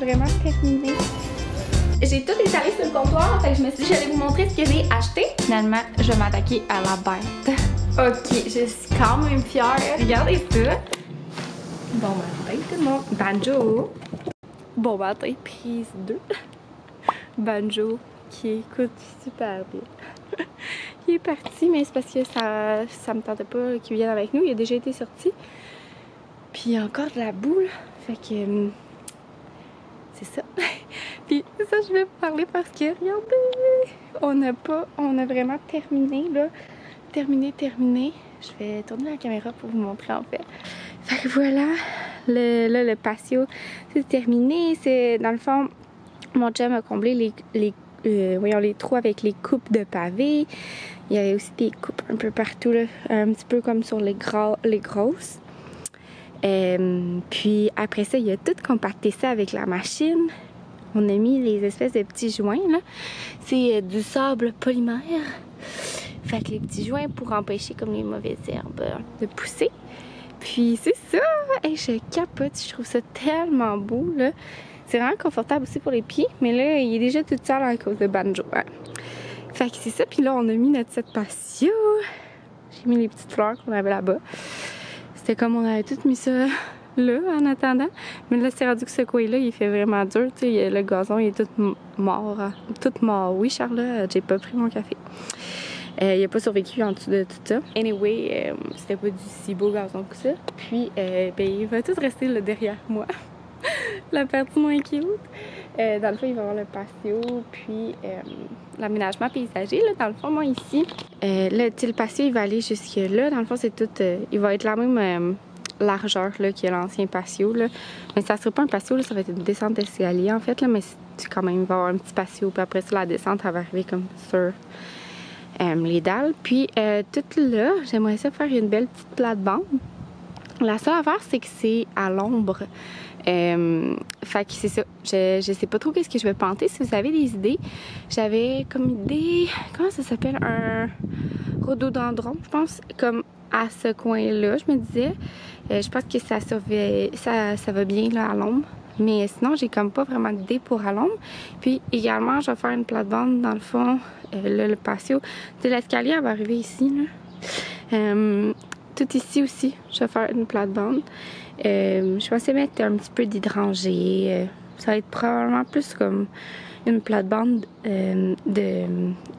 vraiment terminé. J'ai tout étalé sur le comptoir, fait que je me suis dit j'allais vous montrer ce que j'ai acheté. Finalement, je vais m'attaquer à la bête. Ok, je suis quand même fière. Regardez ça. Bon matin tout le monde. Banjo. Bon matin, prise 2. Banjo qui écoute super bien. Il est parti, mais c'est parce que ça me tentait pas qu'il vienne avec nous. Il a déjà été sorti. Puis il y a encore de la boule. Fait que c'est ça. Puis ça, je vais vous parler parce que regardez, on a vraiment terminé là. Terminé. Je vais tourner la caméra pour vous montrer en fait. Fait que voilà, le patio c'est terminé. C'est dans le fond, mon chum a comblé les trous avec les coupes de pavés. Il y avait aussi des coupes un peu partout là, un petit peu comme sur les grosses. Puis après ça, il a tout compacté ça avec la machine. On a mis les espèces de petits joints là. C'est du sable polymère. Fait que les petits joints pour empêcher comme les mauvaises herbes de pousser. Puis c'est ça! Hey, je capote, je trouve ça tellement beau là. C'est vraiment confortable aussi pour les pieds, mais là, il est déjà tout seul à cause de Banjo. Hein. Fait que c'est ça, puis là, on a mis notre set patio. J'ai mis les petites fleurs qu'on avait là-bas. C'était comme on avait tout mis ça là en attendant. Mais là, c'est rendu que ce coin-là, il fait vraiment dur. Tu sais, le gazon, il est tout mort. Tout mort. Oui, Charlotte, j'ai pas pris mon café. Il a pas survécu en dessous de tout ça. Anyway, c'était pas du si beau gazon que ça. Puis, il va tout rester là derrière moi. La partie moins cute. Dans le fond, il va y avoir le patio, puis l'aménagement paysager. Là, dans le fond, moi, ici, là, le patio, il va aller jusque là. Dans le fond, c'est tout... il va être la même largeur là, que l'ancien patio. Là. Mais ça sera pas un patio, là, ça va être une descente d'escalier, en fait. Là, mais quand même, il va y avoir un petit patio. Puis après ça, la descente, elle va arriver comme sur... les dalles. Puis tout là, j'aimerais ça faire une belle petite plate-bande. La seule affaire, c'est que c'est à l'ombre. Fait que c'est ça. Je sais pas trop qu'est-ce que je vais planter. Si vous avez des idées, j'avais comme idée... Comment ça s'appelle? Un rhododendron, je pense. Comme à ce coin-là, je me disais. Je pense que ça va bien là à l'ombre. Mais sinon, j'ai comme pas vraiment d'idée pour à l'ombre. Puis également, je vais faire une plate-bande dans le fond. Là, le patio. Tu sais, l'escalier, elle va arriver ici, là. Tout ici aussi, je vais faire une plate-bande. Je vais essayer de mettre un petit peu d'hydrangée. Ça va être probablement plus comme une plate-bande de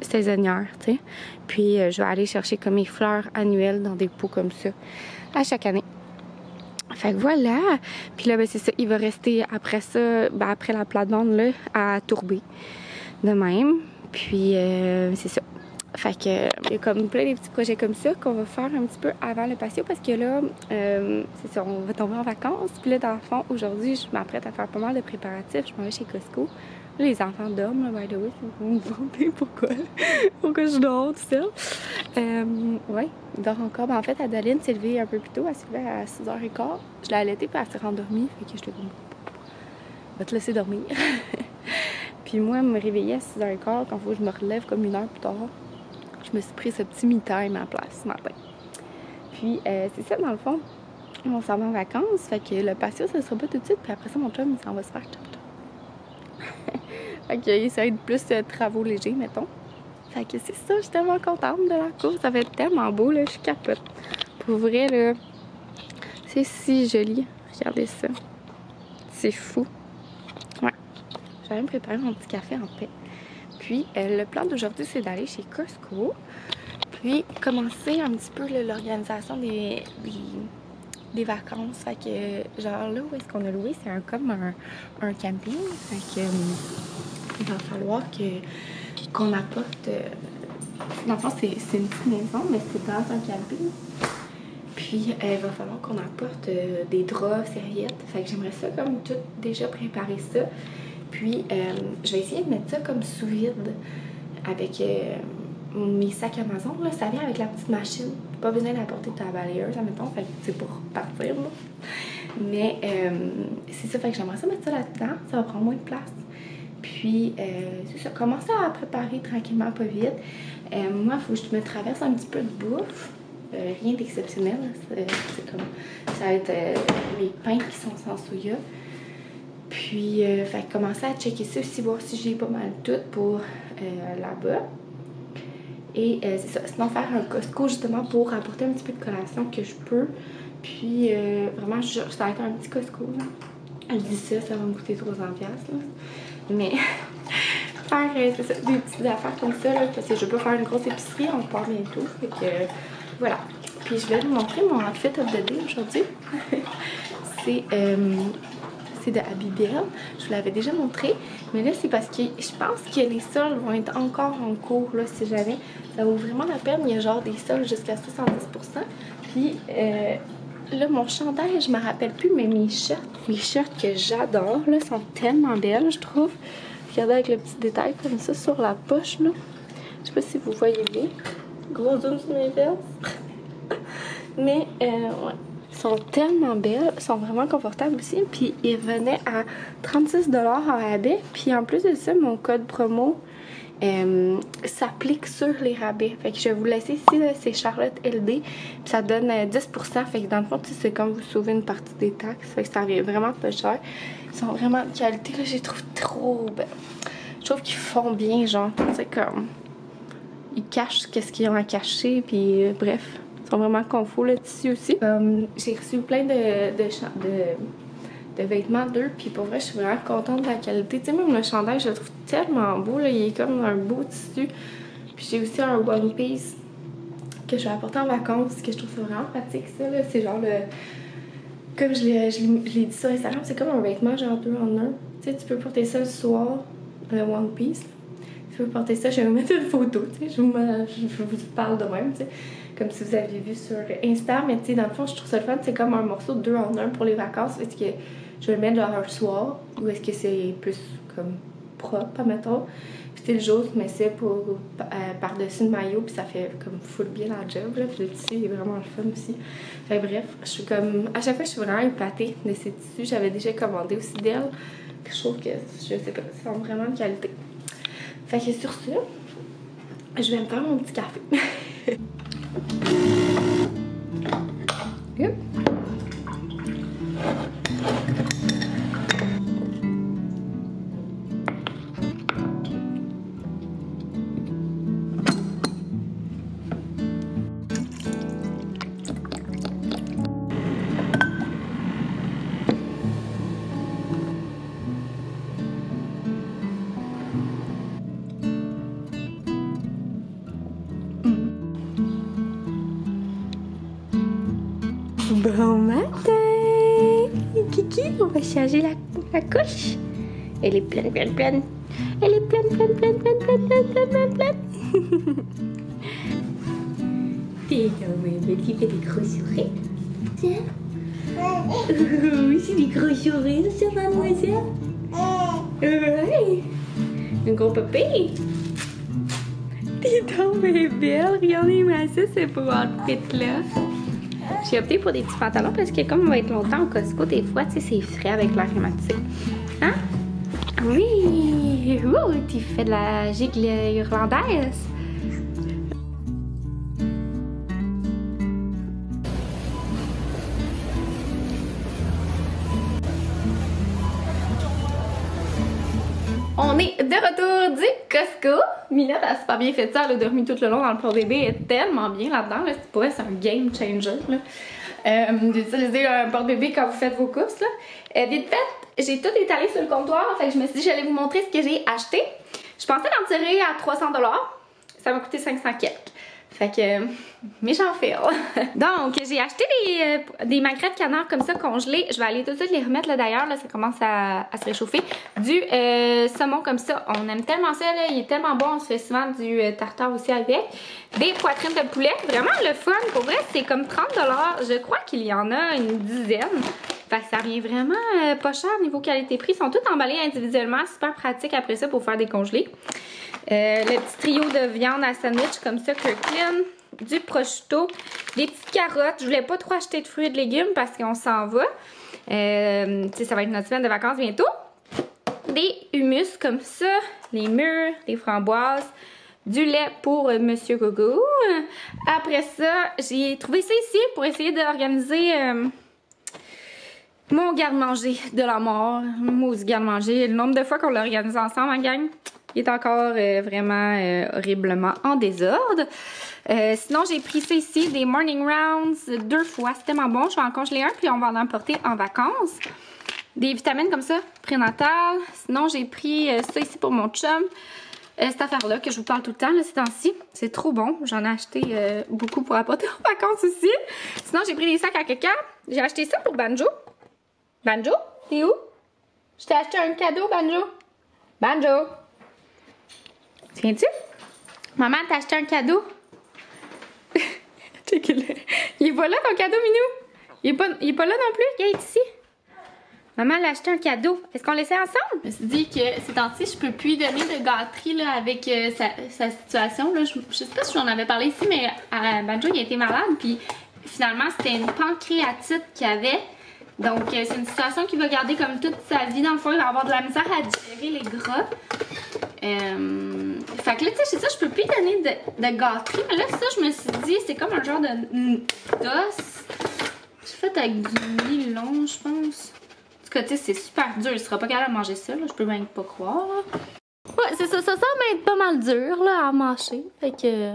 saisonnière, tu sais. Puis, je vais aller chercher comme mes fleurs annuelles dans des pots comme ça à chaque année. Fait que voilà. Puis là, ben, c'est ça. Il va rester après ça, ben, après la plate-bande, là, à tourber. De même. Puis, c'est ça. Fait que, il y a comme plein de petits projets comme ça qu'on va faire un petit peu avant le patio parce que là, c'est ça, on va tomber en vacances. Puis là, dans le fond, aujourd'hui, je m'apprête à faire pas mal de préparatifs. Je m'en vais chez Costco. Là, les enfants dorment, là, by the way. Vous me demandez pourquoi je dors tout seul. Ouais, ils dorment encore. Ben, en fait, Adeline s'est levée un peu plus tôt. Elle s'est levée à 6h15. Je l'ai allaitée, puis elle s'est rendormie. Fait que je te dis, on va te laisser dormir. Puis moi, elle me réveillait à 6h15 quand il faut que je me relève comme 1 heure plus tard. Je me suis pris ce petit me-time à place ce matin. Puis, c'est ça, dans le fond. On s'en va en vacances. Fait que le patio, ça sera pas tout de suite. Puis après ça, mon chum, il s'en va se faire chop-chop. Fait que ça va être plus travaux légers, mettons. Fait que c'est ça, je suis tellement contente de la course. Ça va être tellement beau, là. Je capote. Pour vrai, là, c'est si joli. Regardez ça. C'est fou. Ouais. J'allais me préparer mon petit café en paix. Puis, le plan d'aujourd'hui, c'est d'aller chez Costco. Puis, commencer un petit peu l'organisation des vacances. Fait que, genre là où est-ce qu'on a loué, c'est comme un camping. Fait que, il va falloir qu'on apporte... dans le fond, c'est une petite maison, mais c'est dans un camping. Puis, il va falloir qu'on apporte des draps, serviettes. Fait que j'aimerais ça comme tout déjà préparer ça. Puis, je vais essayer de mettre ça comme sous vide avec mes sacs Amazon. Là, ça vient avec la petite machine. Pas besoin d'apporter ta balayeuse, admettons. Fait que c'est pour partir, là. Mais c'est ça. Fait que j'aimerais ça mettre ça là-dedans. Ça va prendre moins de place. Puis, c'est ça. Commencer à préparer tranquillement, pas vite. Moi, il faut que je me traverse un petit peu de bouffe. Rien d'exceptionnel. C'est comme... Ça va être les pains qui sont sans soya. Puis, Puis, fait commencer à checker ça aussi, voir si j'ai pas mal tout pour là-bas. Et c'est ça, sinon faire un Costco justement pour apporter un petit peu de collation que je peux. Puis vraiment, ça va être un petit Costco là. Je dis ça, ça va me coûter 300$. Là. Mais faire c'est ça, des petites affaires comme ça là, parce que je veux pas faire une grosse épicerie, on part bientôt. Fait que voilà. Puis je vais vous montrer mon outfit of the day aujourd'hui. C'est de Abigail. Je vous l'avais déjà montré. Mais là, c'est parce que je pense que les soldes vont être encore en cours, là, si jamais. Ça vaut vraiment la peine. Il y a genre des soldes jusqu'à 70%. Puis là, mon chandail, je me rappelle plus, mais mes shirts que j'adore, là, sont tellement belles, je trouve. Regardez avec le petit détail comme ça sur la poche, là. Je sais pas si vous voyez bien. Gros zoom sur mes vestes. Mais, ouais. Ils sont tellement belles, ils sont vraiment confortables aussi. Puis ils venaient à 36$ en rabais. Puis en plus de ça, mon code promo s'applique sur les rabais. Fait que je vais vous laisser ici, c'est Charlotte LD. Puis ça donne 10%. Fait que dans le fond, c'est comme vous sauvez une partie des taxes. Fait que ça revient vraiment pas cher. Ils sont vraiment de qualité, là, je les trouve trop belles. Je trouve qu'ils font bien, genre, tu sais, comme... Ils cachent qu'est-ce qu'ils ont à cacher, puis bref. Ils sont vraiment confos, le tissu aussi. J'ai reçu plein de vêtements d'eux, puis pour vrai, je suis vraiment contente de la qualité. Tu sais, même le chandail, je le trouve tellement beau, là. Il est comme un beau tissu. Puis j'ai aussi un One Piece que je vais apporter en vacances, que je trouve ça vraiment pratique, ça, là. C'est genre le... Comme je l'ai dit sur Instagram, c'est comme un vêtement genre 2 en 1. Tu sais, tu peux porter ça le soir, le One Piece. Tu peux porter ça, je vais vous mettre une photo, tu sais, je vous parle de même, tu sais, comme si vous aviez vu sur Insta, mais tu sais, dans le fond, je trouve ça le fun, c'est comme un morceau de 2 en 1 pour les vacances. Est-ce que je vais le mettre genre un soir, ou est-ce que c'est plus comme propre, admettons. Puis tu sais, le jour, je mets ça par-dessus le maillot, puis ça fait comme full bien la job, là, puis le tissu est vraiment le fun aussi. Fait bref, je suis comme, à chaque fois, je suis vraiment épatée de ces tissus. J'avais déjà commandé aussi d'elle, puis je trouve que, je sais pas, ils sont vraiment de qualité. Fait que sur ça, je vais me faire mon petit café. Yep. Bon matin! Kiki, on va changer la couche. Elle est pleine. Elle est pleine. T'es comme un petit fait des gros sourires. Tiens. Oui, c'est des gros sourires, ça, mademoiselle. Oui. Un gros papy. T'es tombée belle. Regardez-moi ça, c'est pour outfit-là. J'ai opté pour des petits pantalons parce que comme on va être longtemps au Costco, des fois, tu sais, c'est frais avec l'air climatisé. Hein? Oui! Ouh, tu fais de la gigle irlandaise. On est de retour du Costco. Mila a super bien fait ça, elle a dormi tout le long dans le port bébé, elle est tellement bien là-dedans. Là. Pour elle, c'est un game changer. D'utiliser un porte-bébé quand vous faites vos courses. Là. Vite fait, j'ai tout étalé sur le comptoir, fait que je me suis dit que j'allais vous montrer ce que j'ai acheté. Je pensais l'en tirer à 300$, ça m'a coûté 500 quelques. Fait que, méchant fail. Donc, j'ai acheté des magrets de canard comme ça congelés. Je vais aller tout de suite les remettre là d'ailleurs. Là, ça commence à se réchauffer. Du saumon comme ça. On aime tellement ça. Là, il est tellement bon. On se fait souvent du tartare aussi avec. Des poitrines de poulet. Vraiment le fun. Pour vrai, c'est comme 30$. Je crois qu'il y en a une dizaine. Fait que ça revient vraiment pas cher niveau qualité-prix. Ils sont tous emballés individuellement. Super pratique après ça pour faire des congelés. Le petit trio de viande à sandwich comme ça, Kirkland, du prosciutto, des petites carottes. Je voulais pas trop acheter de fruits et de légumes parce qu'on s'en va. Ça va être notre semaine de vacances bientôt. Des hummus comme ça, les mûres, des framboises, du lait pour Monsieur Gogo. Après ça, j'ai trouvé ça ici pour essayer d'organiser Mon garde-manger de la mort. Maudit garde-manger. Le nombre de fois qu'on l'a organisé ensemble, ma gang, il est encore vraiment horriblement en désordre. Sinon, j'ai pris ça ici, des morning rounds 2 fois. C'est tellement bon. Je vais en congeler un, puis on va en emporter en vacances. Des vitamines comme ça, prénatales. Sinon, j'ai pris ça ici pour mon chum. Cette affaire-là que je vous parle tout le temps, là, ces temps-ci. C'est trop bon. J'en ai acheté beaucoup pour apporter en vacances aussi. Sinon, j'ai pris des sacs à caca. J'ai acheté ça pour Banjo. Banjo, t'es où? Je t'ai acheté un cadeau, Banjo. Banjo. Viens-tu? Maman t'a acheté un cadeau. Il est pas là ton cadeau, Minou? Il est pas là non plus? Viens ici. Maman l'a acheté un cadeau. Est-ce qu'on l'essaie ensemble? Je me suis dit que ces temps-ci, je peux plus donner de gâterie là, avec sa situation. Là. Je sais pas si j'en avais parlé ici, mais Banjo, il a été malade. Puis finalement, c'était une pancréatite qu'il avait. Donc, c'est une situation qu'il va garder comme toute sa vie. Dans le fond, il va avoir de la misère à digérer les gras. Fait que là, tu sais, c'est ça, je peux plus donner de gâterie. Mais là, ça, je me suis dit, c'est comme un genre d'os. C'est fait avec du nylon, je pense. En tout cas, tu sais, c'est super dur. Il sera pas capable de manger ça, là. Je peux même pas croire. Là. Ouais, c'est ça. Ça semble être pas mal dur, là, à mâcher. Fait que...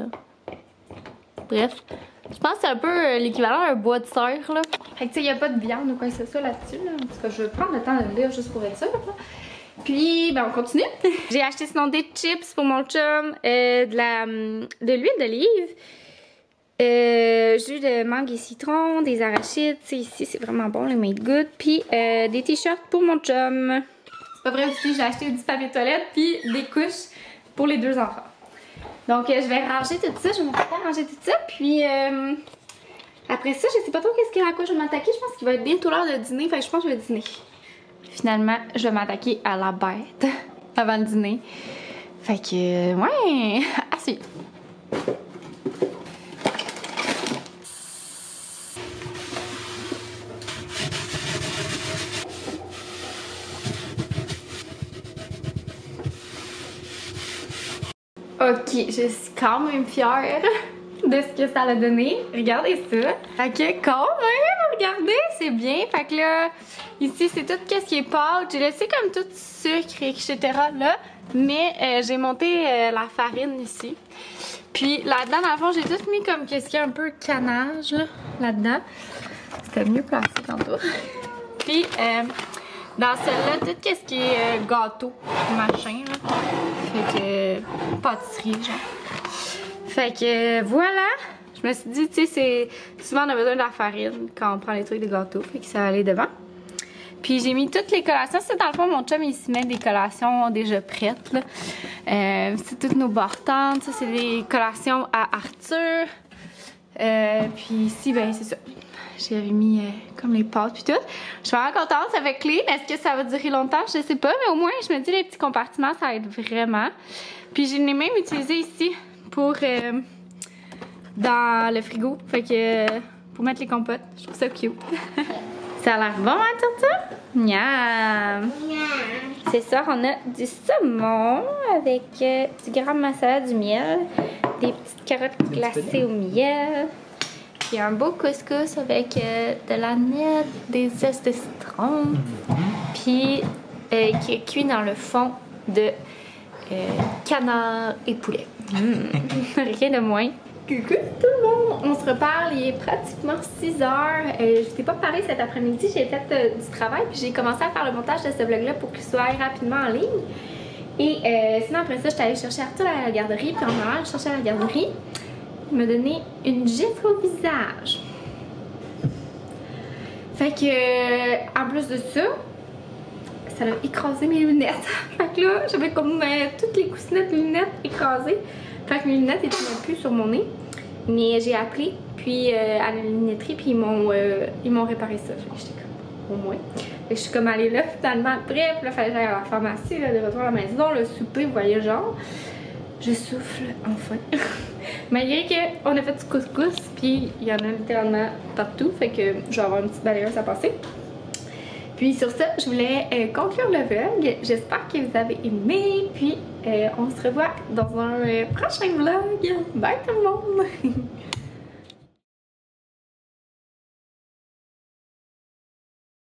Bref. Je pense que c'est un peu l'équivalent d'un bois de serre, là. Fait que, tu sais, il n'y a pas de viande ou quoi que ce soit là-dessus, là. En tout cas, je vais prendre le temps de le lire juste pour être sûre, là. Puis, ben, on continue. J'ai acheté sinon des chips pour mon chum, de l'huile d'olive, jus de mangue et citron, des arachides. Tu sais, ici, c'est vraiment bon, le Made Good. Puis, des t-shirts pour mon chum. C'est pas vrai aussi, j'ai acheté du papier toilette, puis des couches pour les 2 enfants. Donc, je vais ranger tout ça. Je vais m'attaquer à ranger tout ça. Puis, après ça, je sais pas trop à quoi je vais m'attaquer. Je pense qu'il va être bientôt l'heure de dîner. Fait que je pense que je vais dîner. Finalement, je vais m'attaquer à la bête avant le dîner. Fait que, ouais, à suivre. Ok, je suis quand même fière de ce que ça a donné. Regardez ça. Fait que quand même, regardez, c'est bien. Fait que là, ici, c'est tout ce qui est pâte. J'ai laissé comme tout sucre, etc. là. Mais j'ai monté la farine ici. Puis là-dedans, dans le fond, j'ai tout mis comme qu'est-ce qu'il y a un peu canage là-dedans. C'était mieux placé tantôt. Puis dans celle-là, tout ce qui est gâteau, machin, là. Fait que pâtisserie, genre. Fait que voilà. Je me suis dit, tu sais, souvent on a besoin de la farine quand on prend les trucs de gâteau. Fait que ça va aller devant. Puis j'ai mis toutes les collations. C'est dans le fond, mon chum, il se met des collations déjà prêtes, là. C'est toutes nos bartendes. Ça, c'est des collations à Arthur. Puis ici, ben, c'est ça. J'avais mis comme les pâtes puis tout. Je suis vraiment contente, ça fait clean. Est-ce que ça va durer longtemps? Je sais pas, mais au moins, je me dis les petits compartiments, ça aide vraiment. Puis je l'ai même utilisé ici pour dans le frigo. Fait que pour mettre les compotes. Je trouve ça cute. Ça a l'air bon, hein, Torta? Miam! C'est ça, on a du saumon avec du garam masala, du miel, des petites carottes glacées au miel. Puis un beau couscous avec de la nette, des zestes de citron, puis qui est cuit dans le fond de canard et poulet. Rien de moins. Coucou tout le monde! On se reparle, il est pratiquement 6 heures. Je t'ai pas parlé cet après-midi, j'ai fait du travail, puis j'ai commencé à faire le montage de ce vlog-là pour qu'il soit rapidement en ligne. Et sinon après ça, je suis allée chercher Arthur à la garderie, puis en allant chercher à la garderie, il m'a donné une gifle au visage. Fait que, en plus de ça, ça a écrasé mes lunettes. Fait que là, j'avais comme toutes les coussinettes de lunettes écrasées. Fait que mes lunettes étaient même plus sur mon nez. Mais j'ai appelé, puis à la lunetterie, puis ils m'ont réparé ça. Fait que j'étais comme, au moins. Fait que je suis comme allée là, finalement. Bref, là, fallait que j'aille à la pharmacie, là, de retour à la maison, le souper, vous voyez, genre. Je souffle enfin. Malgré qu'on a fait du couscous, puis il y en a littéralement partout, fait que je vais avoir une petite balayeuse à passer. Puis sur ça, je voulais conclure le vlog. J'espère que vous avez aimé, puis on se revoit dans un prochain vlog. Bye tout le monde!